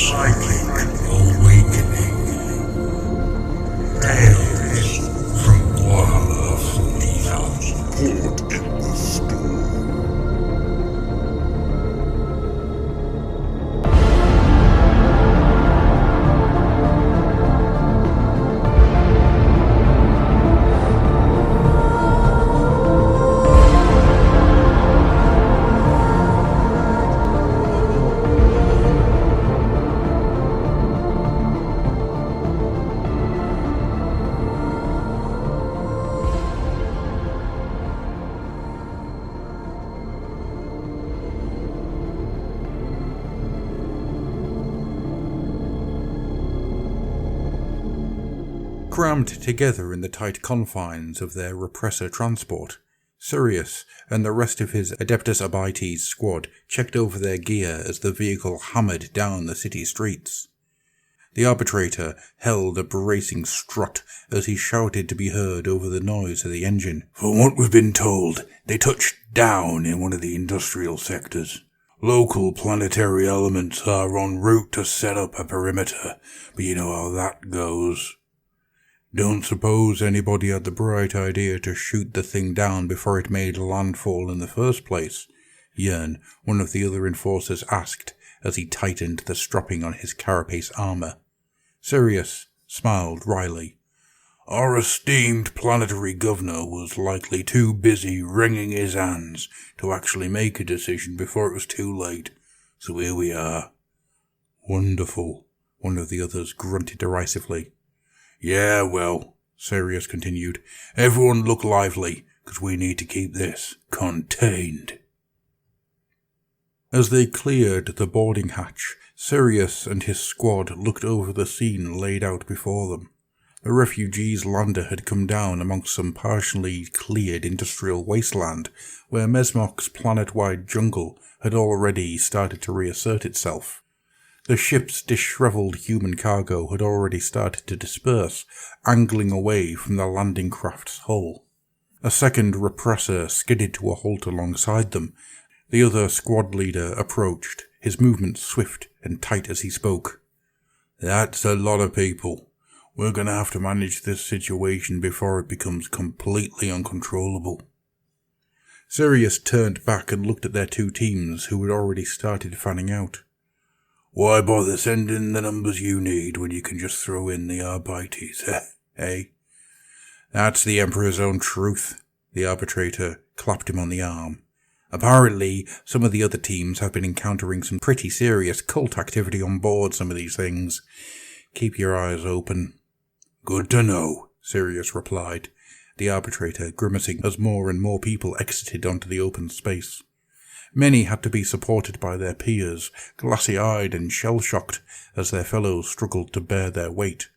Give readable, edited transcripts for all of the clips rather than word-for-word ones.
cyclic awakening. Tales from Warhammer 40,000. Port in the storm. Crammed together in the tight confines of their repressor transport, Sirius and the rest of his Adeptus Arbites squad checked over their gear as the vehicle hammered down the city streets. The Arbitrator held a bracing strut as he shouted to be heard over the noise of the engine. From what we've been told, they touched down in one of the industrial sectors. Local planetary elements are en route to set up a perimeter, but you know how that goes. Don't suppose anybody had the bright idea to shoot the thing down before it made landfall in the first place? Yearn, one of the other enforcers, asked as he tightened the strapping on his carapace armor. Sirius smiled wryly. Our esteemed planetary governor was likely too busy wringing his hands to actually make a decision before it was too late, so here we are. Wonderful, one of the others grunted derisively. Yeah, well, Sirius continued, everyone look lively, because we need to keep this contained. As they cleared the boarding hatch, Sirius and his squad looked over the scene laid out before them. The refugees' lander had come down amongst some partially cleared industrial wasteland, where Mesmoch's planet-wide jungle had already started to reassert itself. The ship's disheveled human cargo had already started to disperse, angling away from the landing craft's hull. A second repressor skidded to a halt alongside them. The other squad leader approached, his movements swift and tight as he spoke. That's a lot of people. We're going to have to manage this situation before it becomes completely uncontrollable. Sirius turned back and looked at their two teams, who had already started fanning out. Why bother sending the numbers you need when you can just throw in the Arbites, eh? That's the Emperor's own truth. The Arbitrator clapped him on the arm. Apparently, some of the other teams have been encountering some pretty serious cult activity on board some of these things. Keep your eyes open. Good to know, Sirius replied, the Arbitrator grimacing as more and more people exited onto the open space. Many had to be supported by their peers, glassy-eyed and shell-shocked as their fellows struggled to bear their weight.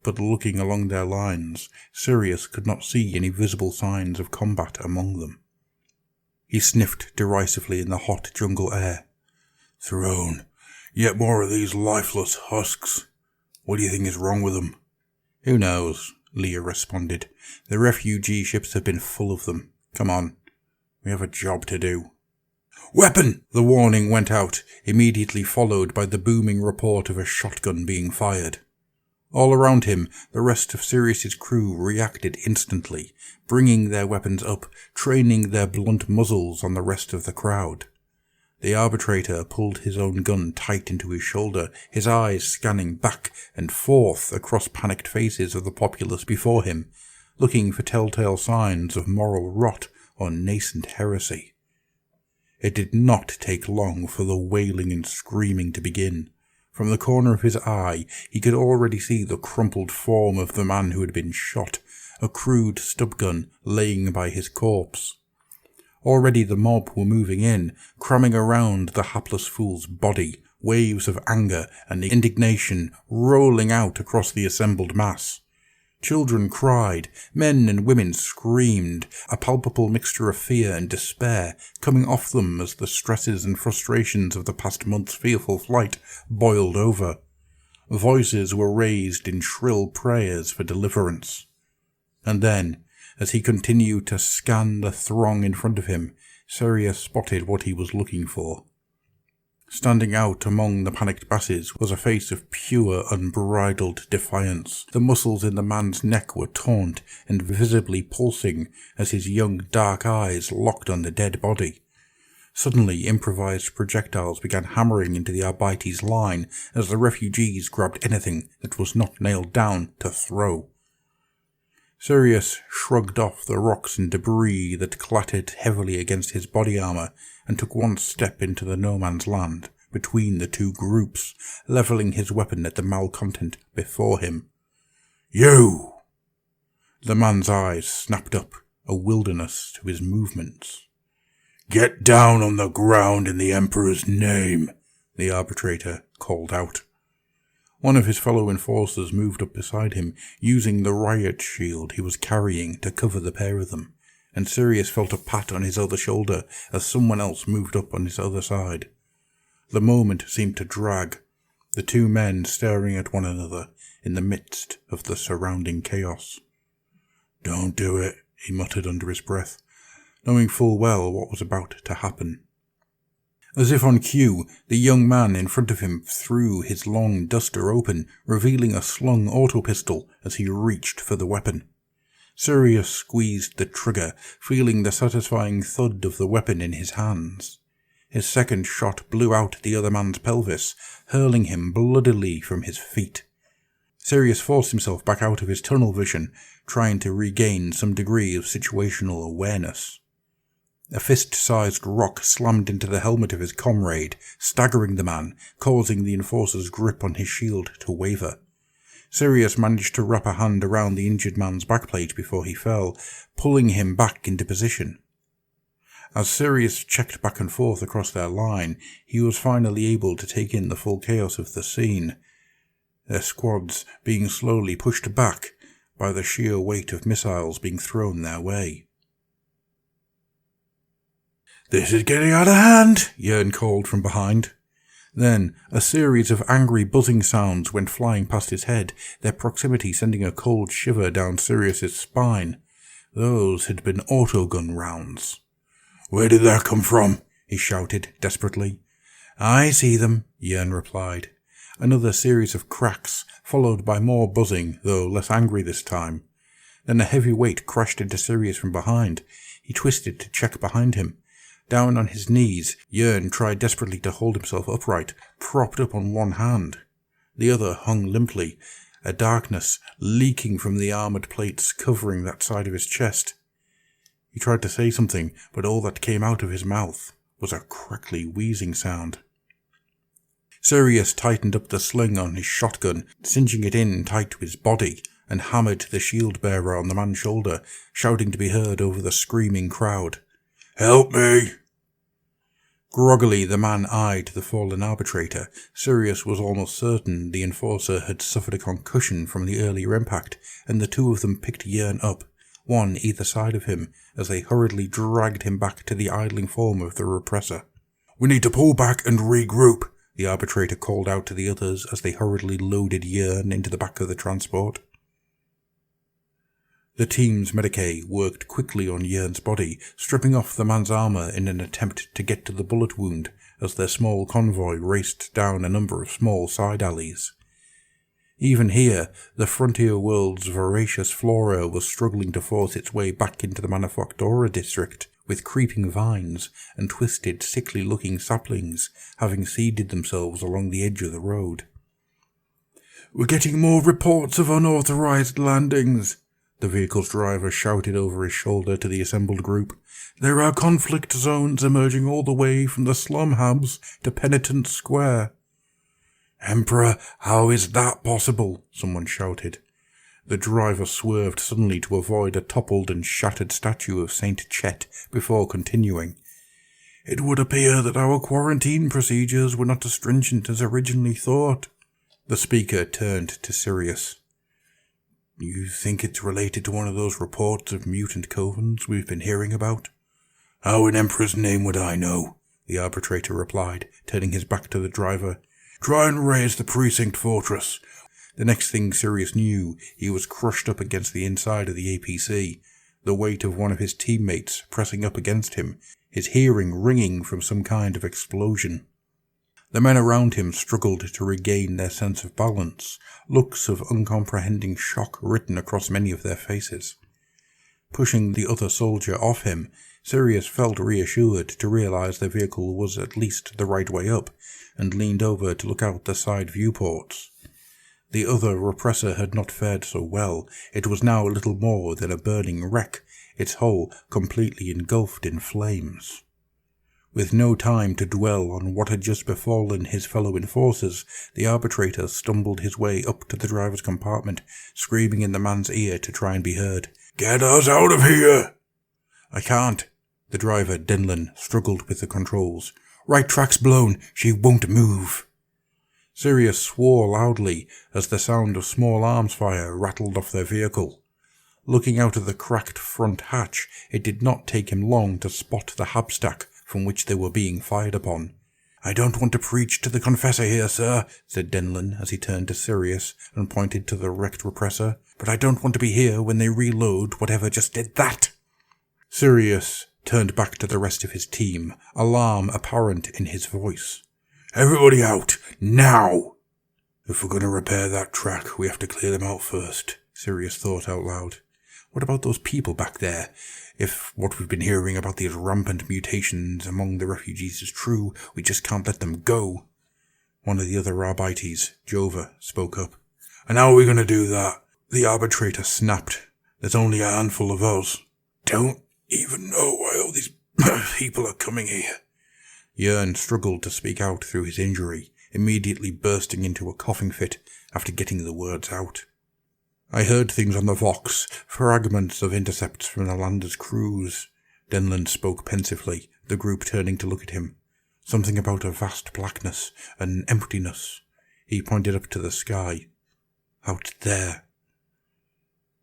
But looking along their lines, Sirius could not see any visible signs of combat among them. He sniffed derisively in the hot jungle air. Throne, yet more of these lifeless husks. What do you think is wrong with them? Who knows, Leah responded. The refugee ships have been full of them. Come on, we have a job to do. Weapon! The warning went out, immediately followed by the booming report of a shotgun being fired. All around him, the rest of Sirius's crew reacted instantly, bringing their weapons up, training their blunt muzzles on the rest of the crowd. The Arbitrator pulled his own gun tight into his shoulder, his eyes scanning back and forth across panicked faces of the populace before him, looking for telltale signs of moral rot or nascent heresy. It did not take long for the wailing and screaming to begin. From the corner of his eye, he could already see the crumpled form of the man who had been shot, a crude stub gun laying by his corpse. Already the mob were moving in, cramming around the hapless fool's body, waves of anger and indignation rolling out across the assembled mass. Children cried, men and women screamed, a palpable mixture of fear and despair coming off them as the stresses and frustrations of the past month's fearful flight boiled over. Voices were raised in shrill prayers for deliverance. And then, as he continued to scan the throng in front of him, Sirius spotted what he was looking for. Standing out among the panicked masses was a face of pure, unbridled defiance. The muscles in the man's neck were taut and visibly pulsing as his young, dark eyes locked on the dead body. Suddenly, improvised projectiles began hammering into the Arbitrators' line as the refugees grabbed anything that was not nailed down to throw. Sirius shrugged off the rocks and debris that clattered heavily against his body armor and took one step into the no man's land between the two groups, leveling his weapon at the malcontent before him. You! The man's eyes snapped up, a wilderness to his movements. Get down on the ground in the Emperor's name, the arbitrator called out. One of his fellow enforcers moved up beside him, using the riot shield he was carrying to cover the pair of them, and Sirius felt a pat on his other shoulder as someone else moved up on his other side. The moment seemed to drag, the two men staring at one another in the midst of the surrounding chaos. Don't do it, he muttered under his breath, knowing full well what was about to happen. As if on cue, the young man in front of him threw his long duster open, revealing a slung auto-pistol as he reached for the weapon. Sirius squeezed the trigger, feeling the satisfying thud of the weapon in his hands. His second shot blew out the other man's pelvis, hurling him bloodily from his feet. Sirius forced himself back out of his tunnel vision, trying to regain some degree of situational awareness. A fist-sized rock slammed into the helmet of his comrade, staggering the man, causing the enforcer's grip on his shield to waver. Sirius managed to wrap a hand around the injured man's backplate before he fell, pulling him back into position. As Sirius checked back and forth across their line, he was finally able to take in the full chaos of the scene, their squads being slowly pushed back by the sheer weight of missiles being thrown their way. This is getting out of hand, Jörn called from behind. Then a series of angry buzzing sounds went flying past his head, their proximity sending a cold shiver down Sirius's spine. Those had been autogun rounds. Where did that come from? He shouted desperately. I see them, Jörn replied. Another series of cracks, followed by more buzzing, though less angry this time. Then a heavy weight crashed into Sirius from behind. He twisted to check behind him. Down on his knees, Jörn tried desperately to hold himself upright, propped up on one hand. The other hung limply, a darkness leaking from the armoured plates covering that side of his chest. He tried to say something, but all that came out of his mouth was a crackly wheezing sound. Sirius tightened up the sling on his shotgun, cinching it in tight to his body, and hammered the shield-bearer on the man's shoulder, shouting to be heard over the screaming crowd. Help me! Groggily the man eyed the fallen arbitrator. Sirius was almost certain the enforcer had suffered a concussion from the earlier impact, and the two of them picked Jörn up, one either side of him, as they hurriedly dragged him back to the idling form of the repressor. We need to pull back and regroup, the arbitrator called out to the others as they hurriedly loaded Jörn into the back of the transport. The team's Medicae worked quickly on Jörn's body, stripping off the man's armour in an attempt to get to the bullet wound as their small convoy raced down a number of small side alleys. Even here, the frontier world's voracious flora was struggling to force its way back into the Manufactura district, with creeping vines and twisted, sickly-looking saplings having seeded themselves along the edge of the road. We're getting more reports of unauthorized landings, the vehicle's driver shouted over his shoulder to the assembled group. There are conflict zones emerging all the way from the slum hubs to Penitent Square. Emperor, how is that possible? Someone shouted. The driver swerved suddenly to avoid a toppled and shattered statue of Saint Chet before continuing. It would appear that our quarantine procedures were not as stringent as originally thought. The speaker turned to Sirius. You think it's related to one of those reports of mutant covens we've been hearing about? How in Emperor's name would I know? The arbitrator replied, turning his back to the driver. Try and raise the precinct fortress. The next thing Sirius knew, he was crushed up against the inside of the APC, the weight of one of his teammates pressing up against him, his hearing ringing from some kind of explosion. The men around him struggled to regain their sense of balance, looks of uncomprehending shock written across many of their faces. Pushing the other soldier off him, Sirius felt reassured to realize the vehicle was at least the right way up, and leaned over to look out the side viewports. The other repressor had not fared so well. It was now little more than a burning wreck, its hull completely engulfed in flames. With no time to dwell on what had just befallen his fellow enforcers, the Arbitrator stumbled his way up to the driver's compartment, screaming in the man's ear to try and be heard. "Get us out of here!" "I can't." The driver, Denlin, struggled with the controls. "Right track's blown. She won't move." Sirius swore loudly as the sound of small arms fire rattled off their vehicle. Looking out of the cracked front hatch, it did not take him long to spot the habstack from which they were being fired upon. "I don't want to preach to the confessor here, sir," said Denlin as he turned to Sirius and pointed to the wrecked repressor, "but I don't want to be here when they reload whatever just did that." Sirius turned back to the rest of his team, alarm apparent in his voice. "Everybody out, now!" "If we're going to repair that track, we have to clear them out first," Sirius thought out loud. "What about those people back there? If what we've been hearing about these rampant mutations among the refugees is true, we just can't let them go." One of the other Arbitrators, Jova, spoke up. "And how are we going to do that?" The Arbitrator snapped. "There's only a handful of us." "Don't even know why all these people are coming here." Jörn struggled to speak out through his injury, immediately bursting into a coughing fit after getting the words out. "I heard things on the Vox, fragments of intercepts from the lander's crews." Denlin spoke pensively, the group turning to look at him. "Something about a vast blackness, an emptiness." He pointed up to the sky. "Out there."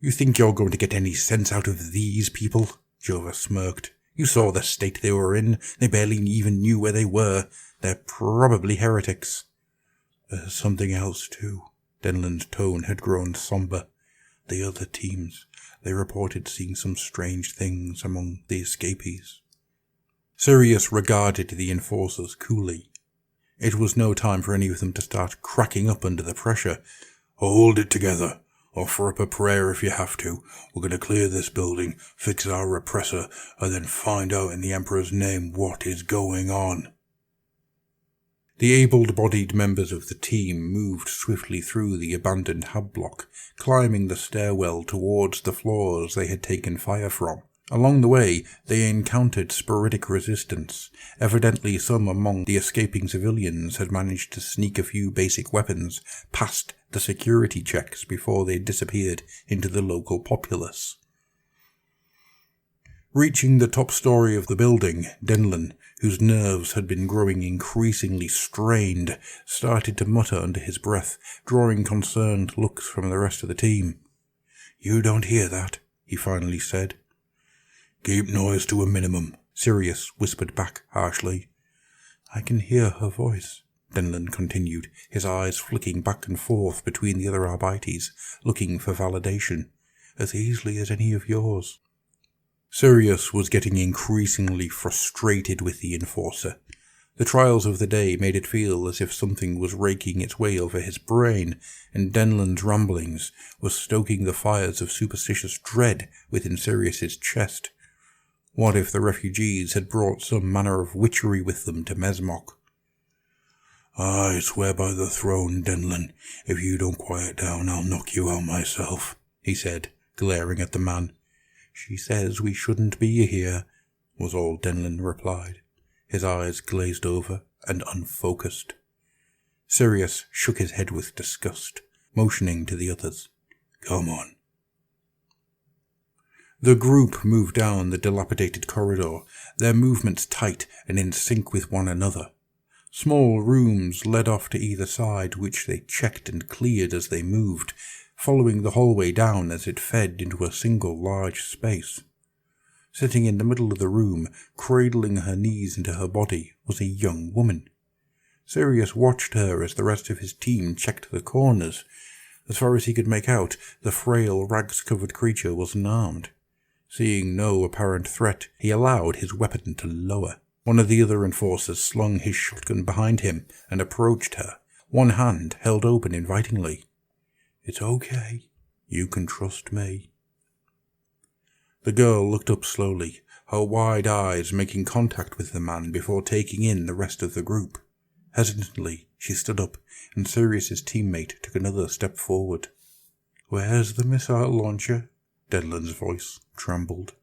"You think you're going to get any sense out of these people?" Jova smirked. "You saw the state they were in. They barely even knew where they were. They're probably heretics." "There's something else, too." Denlin's tone had grown somber. "The other teams, they reported seeing some strange things among the escapees." Sirius regarded the enforcers coolly. It was no time for any of them to start cracking up under the pressure. "Hold it together. Offer up a prayer if you have to. We're going to clear this building, fix our repressor, and then find out in the Emperor's name what is going on." The able-bodied members of the team moved swiftly through the abandoned hub block, climbing the stairwell towards the floors they had taken fire from. Along the way, they encountered sporadic resistance. Evidently some among the escaping civilians had managed to sneak a few basic weapons past the security checks before they disappeared into the local populace. Reaching the top story of the building, Denlin, whose nerves had been growing increasingly strained, started to mutter under his breath, drawing concerned looks from the rest of the team. "You don't hear that?" he finally said. "Keep noise to a minimum," Sirius whispered back harshly. "I can hear her voice," Denlin continued, his eyes flicking back and forth between the other Arbitrators, looking for validation, "as easily as any of yours." Sirius was getting increasingly frustrated with the enforcer. The trials of the day made it feel as if something was raking its way over his brain, and Denlin's ramblings were stoking the fires of superstitious dread within Sirius's chest. What if the refugees had brought some manner of witchery with them to Mesmoch? "I swear by the throne, Denlin, if you don't quiet down, I'll knock you out myself," he said, glaring at the man. "She says we shouldn't be here," was all Denlin replied, his eyes glazed over and unfocused. Sirius shook his head with disgust, motioning to the others. "Come on." The group moved down the dilapidated corridor, their movements tight and in sync with one another. Small rooms led off to either side, which they checked and cleared as they moved, following the hallway down as it fed into a single large space. Sitting in the middle of the room, cradling her knees into her body, was a young woman. Sirius watched her as the rest of his team checked the corners. As far as he could make out, the frail, rags-covered creature was unarmed. Seeing no apparent threat, he allowed his weapon to lower. One of the other enforcers slung his shotgun behind him and approached her, one hand held open invitingly. "It's okay. You can trust me." The girl looked up slowly, her wide eyes making contact with the man before taking in the rest of the group. Hesitantly, she stood up, and Sirius's teammate took another step forward. "Where's the missile launcher?" Denland's voice trembled.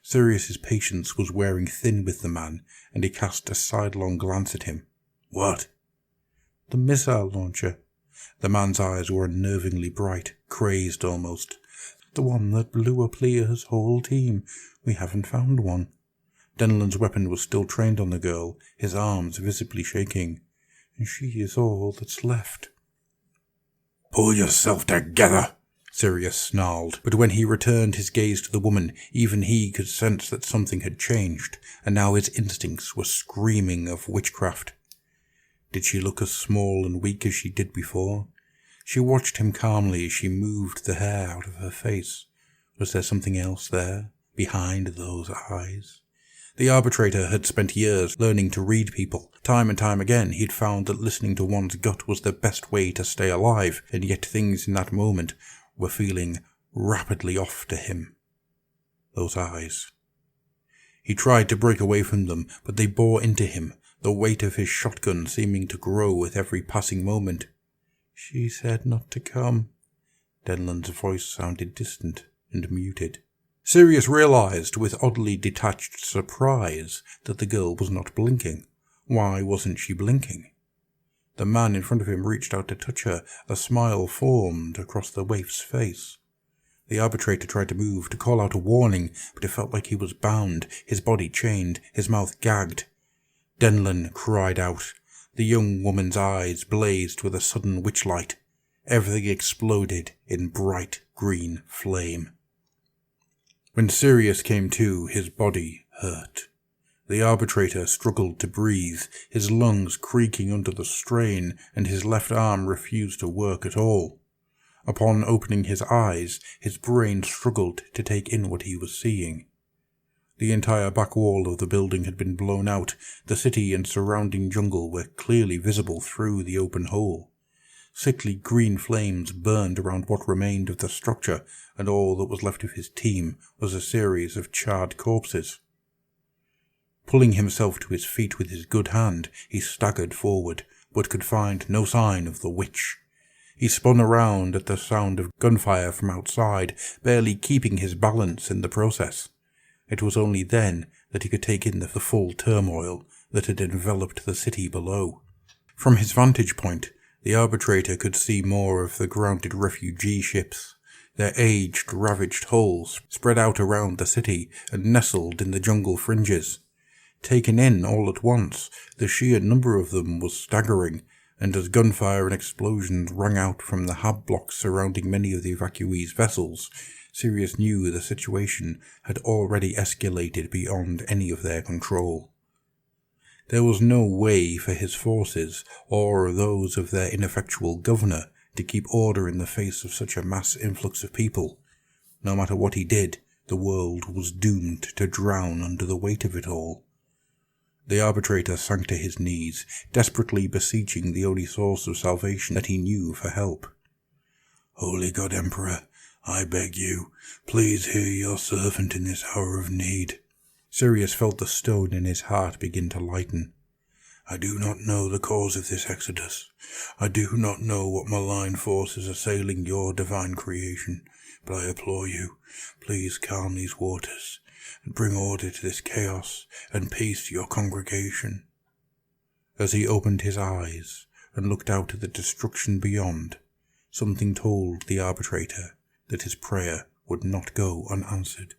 Sirius's patience was wearing thin with the man, and he cast a sidelong glance at him. "What?" "The missile launcher." The man's eyes were unnervingly bright, crazed almost. "The one that blew up Leah's whole team. We haven't found one." Denland's weapon was still trained on the girl, his arms visibly shaking. "And she is all that's left." "Pull yourself together," Sirius snarled, but when he returned his gaze to the woman, even he could sense that something had changed, and now his instincts were screaming of witchcraft. Did she look as small and weak as she did before? She watched him calmly as she moved the hair out of her face. Was there something else there, behind those eyes? The Arbitrator had spent years learning to read people. Time and time again he'd found that listening to one's gut was the best way to stay alive, and yet things in that moment were feeling rapidly off to him. Those eyes. He tried to break away from them, but they bore into him, the weight of his shotgun seeming to grow with every passing moment. "She said not to come." Denland's voice sounded distant and muted. Sirius realized with oddly detached surprise that the girl was not blinking. Why wasn't she blinking? The man in front of him reached out to touch her. A smile formed across the waif's face. The Arbitrator tried to move, to call out a warning, but it felt like he was bound, his body chained, his mouth gagged. Denland cried out. The young woman's eyes blazed with a sudden witchlight. Everything exploded in bright green flame. When Sirius came to, his body hurt. The Arbitrator struggled to breathe, his lungs creaking under the strain, and his left arm refused to work at all. Upon opening his eyes, his brain struggled to take in what he was seeing. The entire back wall of the building had been blown out. The city and surrounding jungle were clearly visible through the open hole. Sickly green flames burned around what remained of the structure, and all that was left of his team was a series of charred corpses. Pulling himself to his feet with his good hand, he staggered forward, but could find no sign of the witch. He spun around at the sound of gunfire from outside, barely keeping his balance in the process. It was only then that he could take in the full turmoil that had enveloped the city below. From his vantage point, the Arbitrator could see more of the grounded refugee ships, their aged, ravaged hulls spread out around the city and nestled in the jungle fringes. Taken in all at once, the sheer number of them was staggering, and as gunfire and explosions rang out from the hab blocks surrounding many of the evacuees' vessels, Sirius knew the situation had already escalated beyond any of their control. There was no way for his forces, or those of their ineffectual governor, to keep order in the face of such a mass influx of people. No matter what he did, the world was doomed to drown under the weight of it all. The Arbitrator sank to his knees, desperately beseeching the only source of salvation that he knew for help. "Holy God Emperor, I beg you, please hear your servant in this hour of need." Sirius felt the stone in his heart begin to lighten. "I do not know the cause of this exodus. I do not know what malign force is assailing your divine creation, but I implore you, please calm these waters, and bring order to this chaos, and peace to your congregation." As he opened his eyes and looked out at the destruction beyond, something told the Arbitrator that his prayer would not go unanswered.